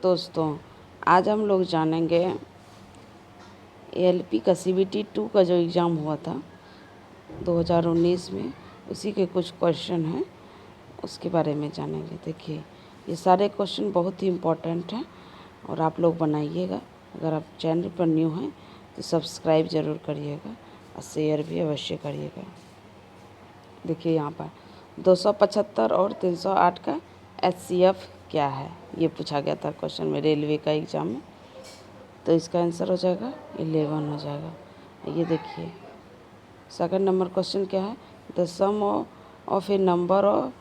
दोस्तों, आज हम लोग जानेंगे एएलपी का CBT 2 का जो एग्ज़ाम हुआ था 2019 में, उसी के कुछ क्वेश्चन हैं, उसके बारे में जानेंगे। देखिए, ये सारे क्वेश्चन बहुत ही इम्पोर्टेंट हैं और आप लोग बनाइएगा। अगर आप चैनल पर न्यू हैं तो सब्सक्राइब ज़रूर करिएगा और शेयर भी अवश्य करिएगा। देखिए यहाँ पर 275 और 308 का HCF क्या है, ये पूछा गया था क्वेश्चन में रेलवे का एग्ज़ाम में। तो इसका आंसर हो जाएगा 11 हो जाएगा। ये देखिए सेकंड नंबर क्वेश्चन क्या है, the sum of a number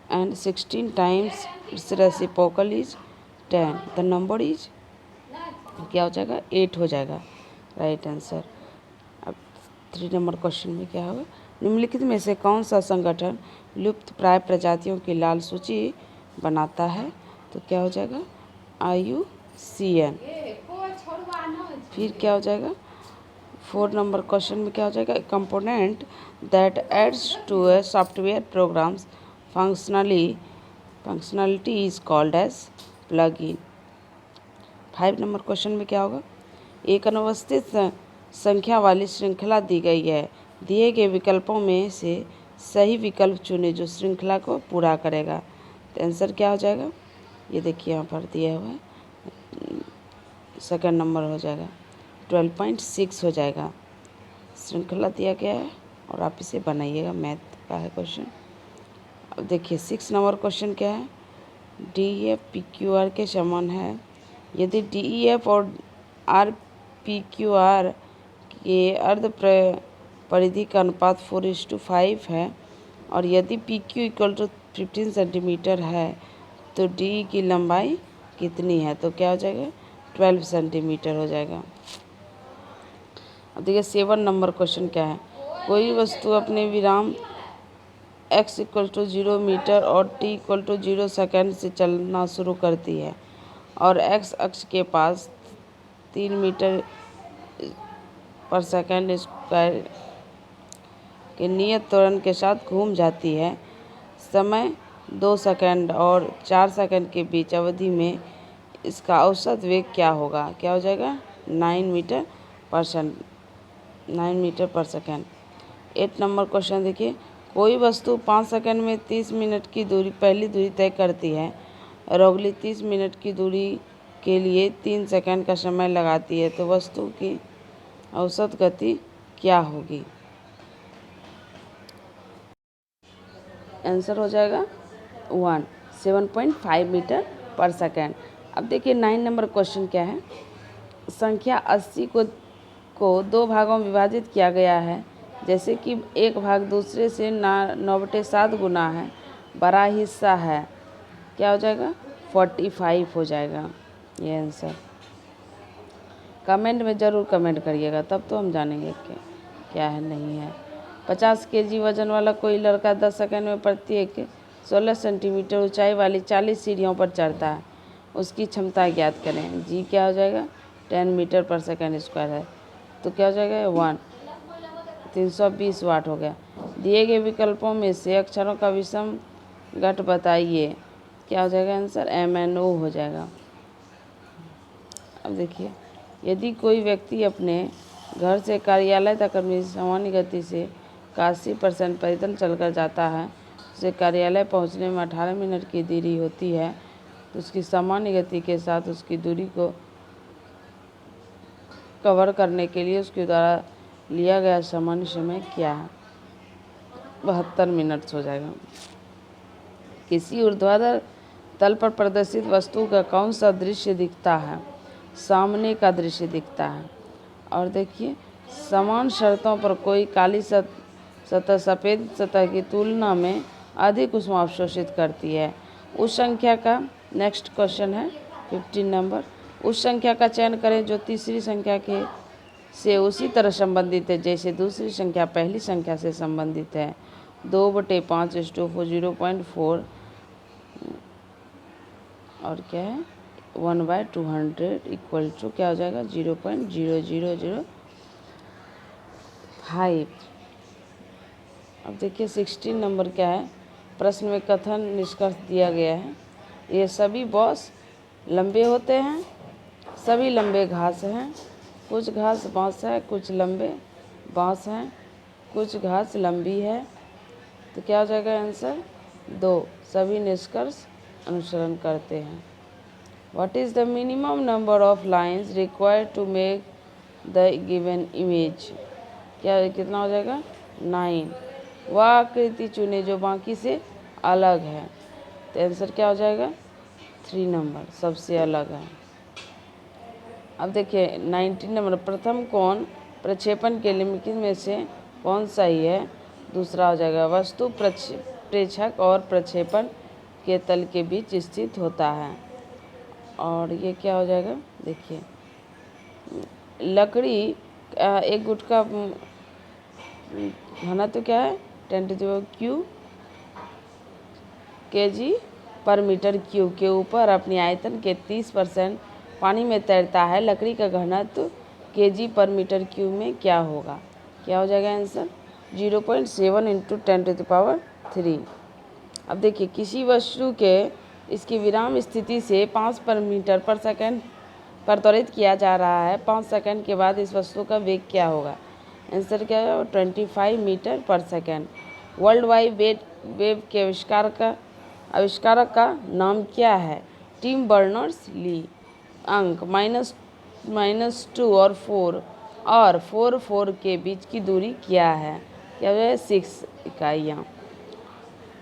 and 16 times its reciprocal is 10, the number is क्या हो जाएगा 8 हो जाएगा, राइट आंसर। अब 3 नंबर क्वेश्चन में क्या होगा, निम्नलिखित में से कौन सा संगठन लुप्त प्राय प्रजातियों की लाल सूची बनाता है, तो क्या हो जाएगा IUCN। फिर क्या हो जाएगा 4 नंबर क्वेश्चन में क्या हो जाएगा, component that adds to a software program's functionality is called as plug in. 5 number question में क्या होगा, एक अनवस्थित संख्या वाली श्रृंखला दी गई है, दिए गए विकल्पों में से सही विकल्प चुने जो श्रृंखला को पूरा करेगा। तो आंसर क्या हो जाएगा, ये देखिए यहाँ पर दिया हुआ है, सेकंड नंबर हो जाएगा 12.6 हो जाएगा। श्रृंखला दिया गया है और आप इसे बनाइएगा, मैथ का है क्वेश्चन। अब देखिए 6 नंबर क्वेश्चन क्या है, DEF PQR के समान है, यदि DEF और RPQR के अर्ध परिधि का अनुपात 4:5 है और यदि PQ = 15 सेंटीमीटर है तो DE की लंबाई कितनी है, तो क्या हो जाएगा 12 सेंटीमीटर हो जाएगा। अब देखिए 7 नंबर क्वेश्चन क्या है, कोई वस्तु अपने विराम x = 0 मीटर और t = 0 सेकेंड से चलना शुरू करती है और x अक्ष के पास 3 मीटर पर सेकेंड स्क्वायर के नियत त्वरण के साथ घूम जाती है। समय 2 सेकेंड और 4 सेकेंड के बीच अवधि में इसका औसत वेग क्या होगा, क्या हो जाएगा 9 मीटर पर सेकेंड। 8 नंबर क्वेश्चन देखिए, कोई वस्तु 5 सेकेंड में 30 मिनट की पहली दूरी तय करती है और अगली 30 मिनट की दूरी के लिए 3 सेकेंड का समय लगाती है, तो वस्तु की औसत गति क्या होगी। आंसर हो जाएगा 7.5 मीटर पर सेकेंड। अब देखिए 9 नंबर क्वेश्चन क्या है, संख्या 80 को 2 भागों में विभाजित किया गया है, जैसे कि एक भाग दूसरे से 9/7 गुना है, बड़ा हिस्सा है, क्या हो जाएगा 45 हो जाएगा ये आंसर। कमेंट में ज़रूर कमेंट करिएगा, तब तो हम जानेंगे क्या है नहीं है। 50 kg वजन वाला कोई लड़का 10 सेकंड में प्रत्येक 16 सेंटीमीटर ऊंचाई वाली 40 सीढ़ियों पर चढ़ता है, उसकी क्षमता ज्ञात करें। जी क्या हो जाएगा 10 मीटर पर सेकंड स्क्वायर है, तो क्या हो जाएगा 320 वाट हो गया। दिए गए विकल्पों में से अक्षरों का विषम घट बताइए, क्या हो जाएगा आंसर MNO हो जाएगा। अब देखिए, यदि कोई व्यक्ति अपने घर से कार्यालय तक अपनी सामान्य गति से 81% पैदल चलकर जाता है, उसे कार्यालय पहुंचने में 18 मिनट की देरी होती है, तो उसकी सामान्य गति के साथ उसकी दूरी को कवर करने के लिए उसके द्वारा लिया गया सामान्य समय क्या है, 72 मिनट हो जाएगा। किसी ऊर्ध्वाधर तल पर प्रदर्शित वस्तु का कौन सा दृश्य दिखता है, सामने का दृश्य दिखता है। और देखिए, समान शर्तों पर कोई काली सतह सफ़ेद सतह की तुलना में अधिक ऊष्मा अवशोषित करती है, उस संख्या का नेक्स्ट क्वेश्चन है 15 नंबर, उस संख्या का चयन करें जो तीसरी संख्या के से उसी तरह संबंधित है जैसे दूसरी संख्या पहली संख्या से संबंधित है। 2/5:0.4 और क्या है 1/200 इक्वल टू क्या हो जाएगा 0.0005। अब देखिए 16 नंबर क्या है, प्रश्न में कथन निष्कर्ष दिया गया है, ये सभी बॉस लंबे होते हैं, सभी लंबे घास हैं। कुछ घास बाँस है, कुछ लंबे बाँस हैं, कुछ घास लंबी है। तो क्या हो जाएगा आंसर? 2, सभी निष्कर्ष अनुसरण करते हैं। What is the minimum number of lines required to make the given image? क्या कितना हो जाएगा? 9। वह आकृति चुने जो बाकी से अलग है। तो आंसर क्या हो जाएगा? 3 नंबर सबसे अलग है। अब देखिए 19 नंबर, प्रथम कोण प्रक्षेपण के निम्नलिखित में से कौन सही है? दूसरा हो जाएगा वस्तु प्रेक्षक और प्रक्षेपण के तल के बीच स्थित होता है। और ये क्या हो जाएगा? देखिए लकड़ी एक गुट का घनत्व क्या है? 10³ kg पर मीटर क्यूब के ऊपर अपनी आयतन के 30% पानी में तैरता है। लकड़ी का घनत्व kg पर मीटर क्यूब में क्या होगा? क्या हो जाएगा आंसर? 0.7 × 10⁻³ अब देखिए किसी वस्तु के इसकी विराम स्थिति से 5 मीटर पर सेकंड पर त्वरित किया जा रहा है। 5 सेकंड के बाद इस वस्तु का वेग क्या होगा? आंसर क्या है? 25 मीटर पर सेकंड। वर्ल्ड वाइड वेब के आविष्कारक का नाम क्या है? Tim Berners-Lee. अंक -2 और 4 के बीच की दूरी क्या है? क्या है? 6 इकाइयाँ।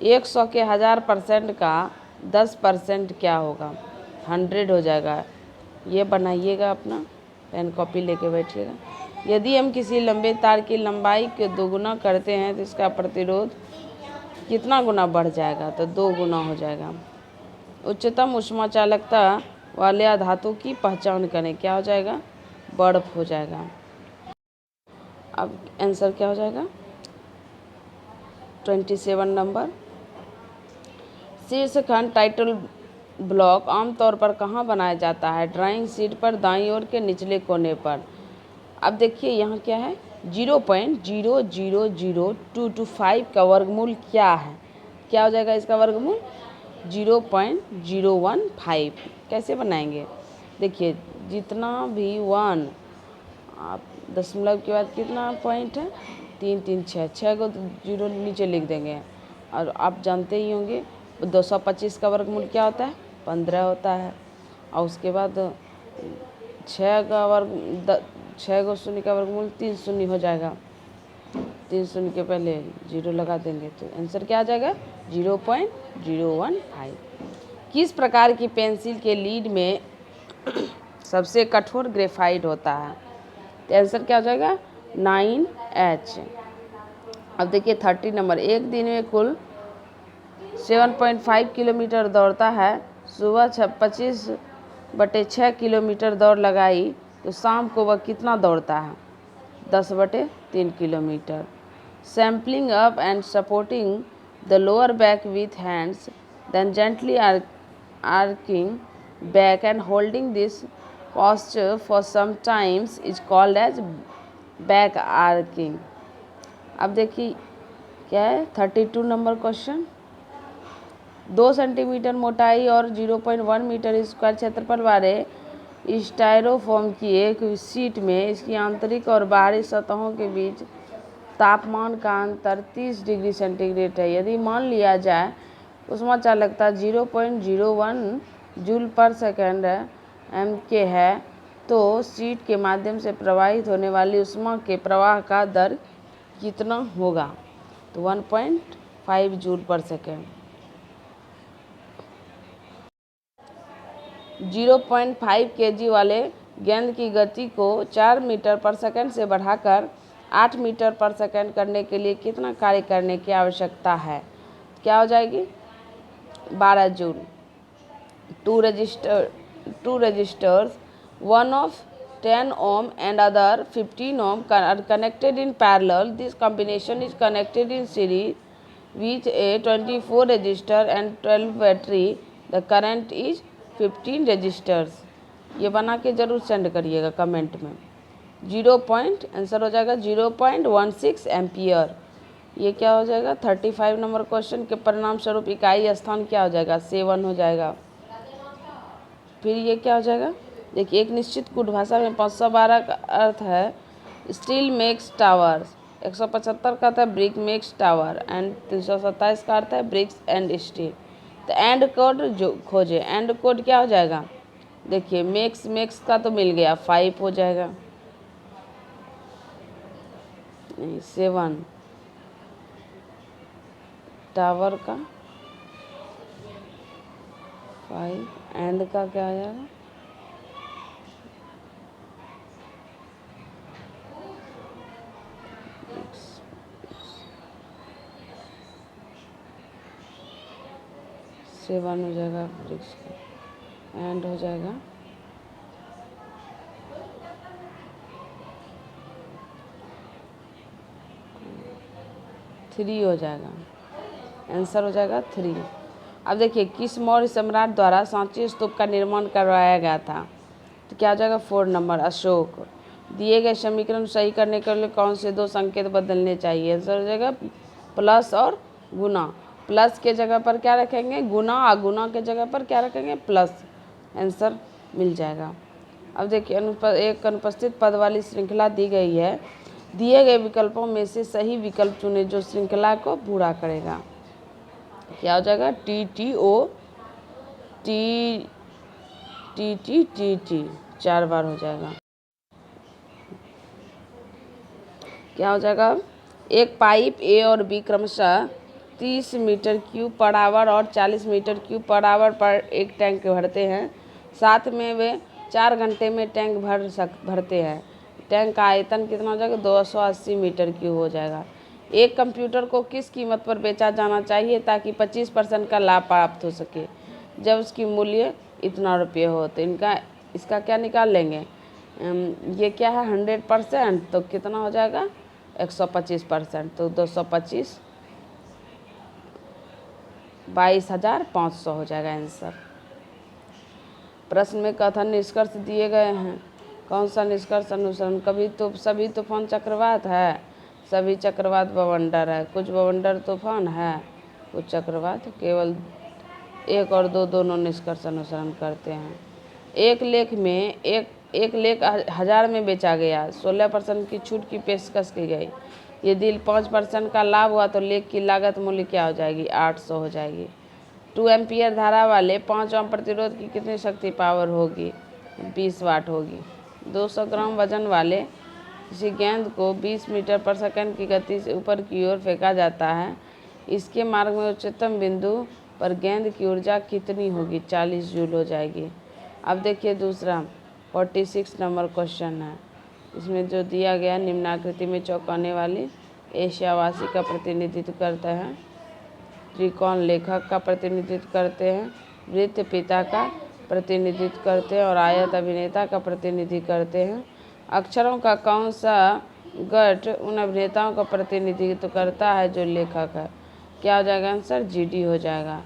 100 के 1000% का 10% क्या होगा? 100 हो जाएगा। ये बनाइएगा, अपना पेन कॉपी लेके बैठिएगा। यदि हम किसी लंबे तार की लंबाई को दोगुना करते हैं तो इसका प्रतिरोध कितना गुना बढ़ जाएगा? तो 2 गुना हो जाएगा। उच्चतम ऊष्मा चालकता वाले धातु की पहचान करें। क्या हो जाएगा? बर्फ हो जाएगा। अब आंसर क्या हो जाएगा? 27 नंबर, शीर्षखंड टाइटल ब्लॉक आमतौर पर कहाँ बनाया जाता है? ड्राइंग शीट पर दाईं ओर के निचले कोने पर। अब देखिए यहाँ क्या है? 0.000225 का वर्गमूल क्या है? क्या हो जाएगा इसका वर्गमूल? 0.015। कैसे बनाएंगे? देखिए जितना भी 1 आप दशमलव के बाद कितना पॉइंट है? 3 3 6 को 0 नीचे लिख देंगे। और आप जानते ही होंगे 225 का वर्गमूल क्या होता है? 15 होता है। और उसके बाद 6 को शून्य का वर्गमूल 3 शून्य हो जाएगा। 3 शून्य के पहले 0 लगा देंगे तो आंसर क्या आ जाएगा? 0.015। किस प्रकार की पेंसिल के लीड में सबसे कठोर ग्रेफाइट होता है? तो आंसर क्या हो जाएगा? 9H। अब देखिए 30 नंबर, एक दिन में कुल 7.5 किलोमीटर दौड़ता है। सुबह 25/6 किलोमीटर दौड़ लगाई तो शाम को वह कितना दौड़ता है? 10/3 kilometre. Sampling up and supporting the lower back with hands then gently arching back and holding this posture for some times is called as back arching। अब देखिए क्या है? 32 नंबर क्वेश्चन, 2 सेंटीमीटर मोटाई और 0.1 मीटर स्क्वायर क्षेत्रफल वाले styrofoam की एक शीट में इसकी आंतरिक और बाहरी सतहों के बीच तापमान का अंतर 30 डिग्री सेंटीग्रेड है। यदि मान लिया जाए ऊष्मा चालकता 0.01 जूल पर सेकेंड MK है तो शीट के माध्यम से प्रवाहित होने वाली ऊष्मा के प्रवाह का दर कितना होगा? तो 1.5 जूल पर सेकेंड। 0.5 kg वाले गेंद की गति को 4 मीटर पर सेकेंड से बढ़ाकर 8 मीटर पर सेकेंड करने के लिए कितना कार्य करने की आवश्यकता है? क्या हो जाएगी? 12 joule. Two resistors, one of 10 ohm and other 15 ohm are connected in parallel. This combination is connected in series with a 24 resistor and 12 battery. The current is 15 resistors। ये बना के ज़रूर सेंड करिएगा कमेंट में। आंसर हो जाएगा 0.16 ampere. ये क्या हो जाएगा? 35 नंबर क्वेश्चन के परिणाम स्वरूप इकाई स्थान क्या हो जाएगा? 7 हो जाएगा। फिर ये क्या हो जाएगा, देखिए एक निश्चित कूट भाषा में 512 का अर्थ है स्टील मेक्स टावर्स, 175 का था ब्रिक मेक्स टावर एंड 327 का अर्थ है ब्रिक्स एंड स्टील। तो एंड कोड जो खोजे, एंड कोड क्या हो जाएगा, देखिए मेक्स का तो मिल गया 5 हो जाएगा, 7 टावर का 5 एंड का क्या आ जाएगा, 7 हो जाएगा ब्रिक्स का, एंड हो जाएगा 3 हो जाएगा, आंसर हो जाएगा 3। अब देखिए किस मौर्य सम्राट द्वारा सांची स्तूप का निर्माण करवाया गया था, तो क्या हो जाएगा 4 नंबर अशोक। दिए गए समीकरण सही करने के लिए कौन से 2 संकेत बदलने चाहिए, आंसर हो जाएगा प्लस और गुना। प्लस के जगह पर क्या रखेंगे गुना, और गुना के जगह पर क्या रखेंगे प्लस, आंसर मिल जाएगा। अब देखिए एक अनुपस्थित पद वाली श्रृंखला दी गई है, दिए गए विकल्पों में से सही विकल्प चुने जो श्रृंखला को पूरा करेगा। क्या हो जाएगा TTO TTTT 4 बार हो जाएगा। क्या हो जाएगा, एक पाइप A और B क्रमशः 30 मीटर क्यूब पर आवर और 40 मीटर क्यूब पर आवर पर एक टैंक भरते हैं, साथ में वे 4 घंटे में टैंक भरते हैं। टैंक का आयतन कितना हो जाएगा 280 मीटर क्यूब हो जाएगा। एक कंप्यूटर को किस कीमत पर बेचा जाना चाहिए ताकि 25% का लाभ प्राप्त हो सके, जब उसकी मूल्य इतना रुपये हो, तो इसका क्या निकाल लेंगे, ये क्या है 100%, तो कितना हो जाएगा 125%, तो 225 22,500 हो जाएगा आंसर। प्रश्न में कथन निष्कर्ष दिए गए हैं, कौन सा निष्कर्ष अनुसरण, सभी तूफान चक्रवात है, सभी चक्रवात बवंडर है, कुछ बवंडर तूफान है, कुछ चक्रवात केवल 1 और 2 दोनों निष्कर्ष अनुसरण करते हैं। एक लेख 1000 में बेचा गया, 16% की छूट की पेशकश की गई, यदि 5% का लाभ हुआ तो लेख की लागत मूल्य क्या हो जाएगी 800 हो जाएगी। 2 एम्पियर धारा वाले 5 ओम प्रतिरोध की कितनी शक्ति पावर होगी, 20 वाट होगी। 200 ग्राम वजन वाले किसी गेंद को 20 मीटर पर सेकंड की गति से ऊपर की ओर फेंका जाता है, इसके मार्ग में उच्चतम बिंदु पर गेंद की ऊर्जा कितनी होगी, 40 जूल हो जाएगी। अब देखिए दूसरा 46 नंबर क्वेश्चन है, इसमें जो दिया गया निम्नाकृति में चौंकाने वाली एशियावासी का प्रतिनिधित्व करता है, त्रिकोण लेखक का प्रतिनिधित्व करते हैं, वृत्त पिता का प्रतिनिधित्व करते हैं और आयत अभिनेता का प्रतिनिधित्व करते हैं। अक्षरों का कौन सा गठ उन अभिनेताओं का प्रतिनिधित्व करता है जो लेखक है, क्या हो जाएगा आंसर GD हो जाएगा।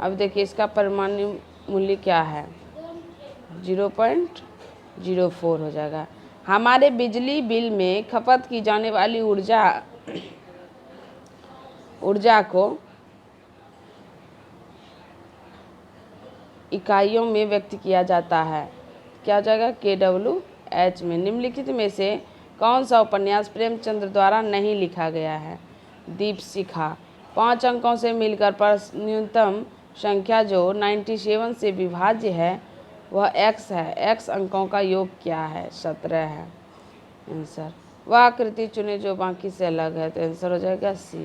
अब देखिए इसका परमाणु मूल्य क्या है 0.04 हो जाएगा। हमारे बिजली बिल में खपत की जाने वाली ऊर्जा को इकाइयों में व्यक्त किया जाता है, क्या हो जाएगा kWh में। निम्नलिखित में से कौन सा उपन्यास प्रेमचंद्र द्वारा नहीं लिखा गया है, दीपशिखा। 5 अंकों से मिलकर पर न्यूनतम संख्या जो 97 से विभाज्य है वह x है, x अंकों का योग क्या है 17 है आंसर। वह आकृति चुने जो बाकी से अलग है, तो आंसर हो जाएगा C।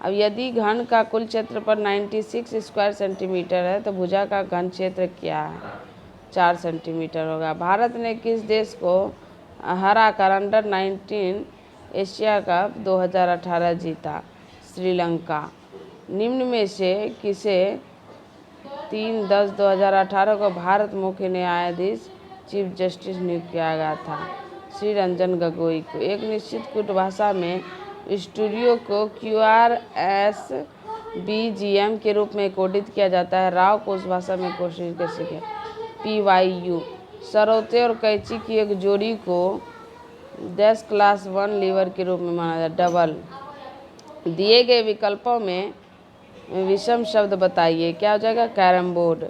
अब यदि घन का कुल क्षेत्र पर 96 स्क्वायर सेंटीमीटर है तो भुजा का घन क्षेत्र क्या है 4 सेंटीमीटर होगा। भारत ने किस देश को हराकर अंडर 19 एशिया कप 2018 जीता, श्रीलंका। निम्न में से किसे 3/10/2018 को भारत मुख्य न्यायाधीश चीफ जस्टिस नियुक्त किया गया था, श्री रंजन गोगोई को। एक निश्चित कूट भाषा में स्टूडियो को QRS BGM के रूप में कोडित किया जाता है, राव को उस भाषा में कोशिश कैसे किया PYU। सरौते और कैंची की एक जोड़ी को क्लास 1 लीवर के रूप में माना जाता है, डबल। दिए गए विकल्पों में विषम शब्द बताइए, क्या हो जाएगा कैरम बोर्ड।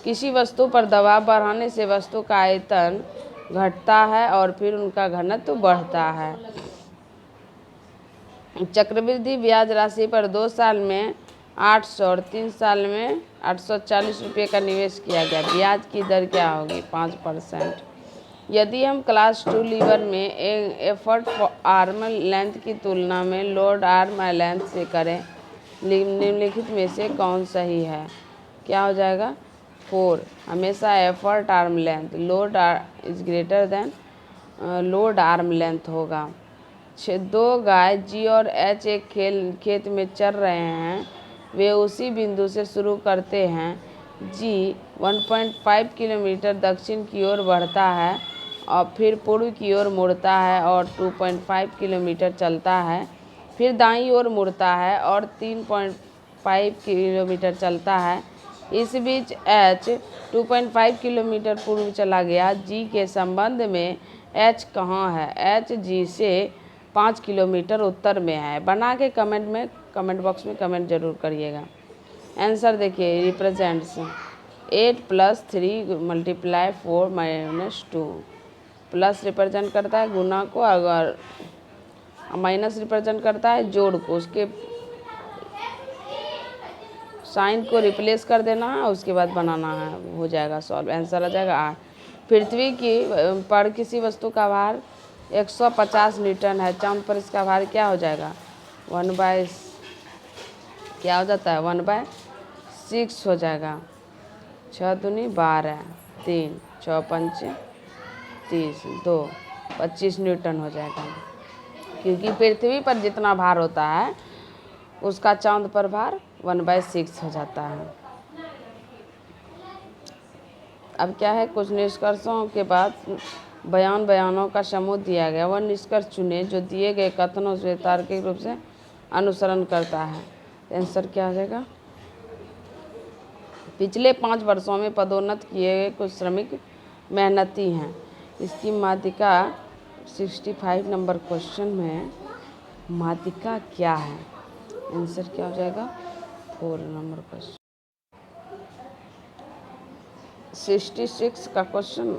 किसी वस्तु पर दबाव बढ़ाने से वस्तु का आयतन घटता है और फिर उनका घनत्व बढ़ता है। चक्रवृद्धि ब्याज राशि पर 2 साल में 800 और 3 साल में 840 रुपये का निवेश किया गया। ब्याज की दर क्या होगी? 5%। यदि हम क्लास 2 लीवर में एफर्ट आर्म लेंथ की तुलना में लोड आर्म लेंथ से करें, निम्नलिखित में से कौन सही है? क्या हो जाएगा? 4। हमेशा effort arm length load is greater than load arm length होगा। 2 गाय जी और एच एक खेत में चर रहे हैं। वे उसी बिंदु से शुरू करते हैं। जी 1.5 किलोमीटर दक्षिण की ओर बढ़ता है और फिर पूर्व की ओर मुड़ता है और 2.5 किलोमीटर चलता है, फिर दाईं ओर मुड़ता है और 3.5 किलोमीटर चलता है। इस बीच एच 2.5 किलोमीटर पूर्व चला गया। जी के संबंध में एच कहाँ है? एच जी से 5 किलोमीटर उत्तर में है। बना के कमेंट बॉक्स में कमेंट जरूर करिएगा। आंसर देखिए, रिप्रेजेंट्स 8 + 3 × 4 - 2। प्लस रिप्रेजेंट करता है गुना को, अगर माइनस रिप्रेजेंट करता है जोड़ को। उसके साइन को रिप्लेस कर देना है, उसके बाद बनाना है, हो जाएगा सॉल्व। आंसर आ जाएगा 8। पृथ्वी की पर किसी वस्तु का भार 150 न्यूटन है। चांद पर इसका भार क्या हो जाएगा? 1/, क्या हो जाता है? 1/6 हो जाएगा। 6 दूनी 12, 3, 6 पंचे 30, 2, 25 न्यूटन हो जाएगा। क्योंकि पृथ्वी पर जितना भार होता है उसका चांद पर भार 1/6 हो जाता है। अब क्या है, कुछ निष्कर्षों के बाद बयानों का समूह दिया गया। वह निष्कर्ष चुने जो दिए गए कथनों से तार्किक रूप से अनुसरण करता है। आंसर क्या हो जाएगा? पिछले 5 वर्षों में पदोन्नत किए गए कुछ श्रमिक मेहनती हैं। इसकी माध्यिका 65 नंबर क्वेश्चन में माध्यिका क्या है? आंसर क्या हो जाएगा? 4 नंबर क्वेश्चन। 66 का क्वेश्चन